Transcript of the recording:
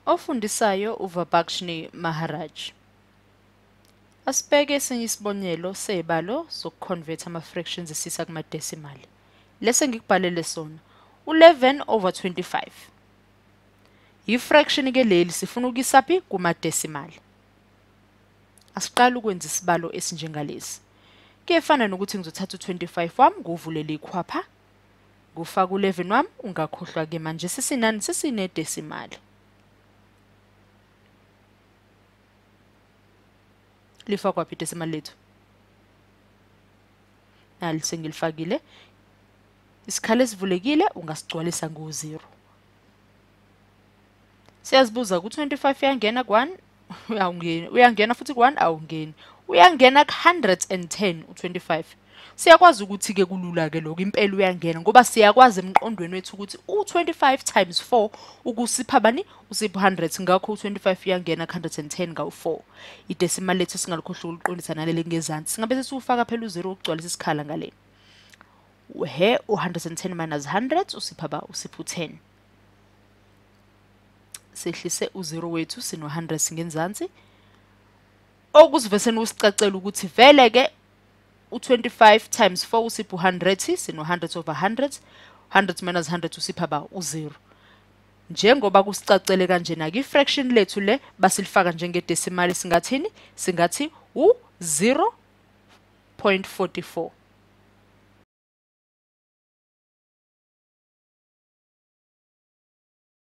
Ofundisayo uVibhakshni Maharaj. Asibheke esinye isibonelo sezibalo zokuconvert ama-fractions esisa kuma-decimal. Lese ngikubhalele sona, u-11/25. Ifraction ke leli sifuna ukuyisaphi kuma-decimal. Asiqala ukwenza isibalo esinjengalesi. Kuyefana nokuthi ngizothatha u-25 wami nguvulele ikhwapha, ngufaka u-11 wami, ungakhohlwa ke manje sesinani sesine-decimal. Lifakwa phi idecimal lethu? Nali sengilifakile. Isikhala esivulekile ungasigcwalisa ngo-0. Siyazibuza ku-25 uyangena ku-1, uyangena futhi ku-1 awungeni. Uyangena ku-110 u-25. Siyakwazi ukuthi-ke kulula-ke lokho impela uyangena ngoba siyakwazi emqondweni wethu ukuthi u-25 times 4 ukusipha bani? Usipha 100 ngakho u-25 uyangena ku-110 ngawu-4. Idecimal lethu singalikhohlwa ukuliqondisa naleli ngezansi. Singabe sesiwufaka phela u-0 ukugcwalisa isikhala ngale. He u-110 minus 100 usipha ba? Usipha u-10. Sehlise u-0 wethu sino-100 singenzansi. Okusiveseni usicacela ukuthi vele ke u-25 times 4 usipha u-100 sino-100 over 100. 100 minus 100 usipha ba? U-0. Njengoba kusicacele kanjena-ke ifraction lethu le basilifaka njengedecimal singathini? Singathi u-0.44.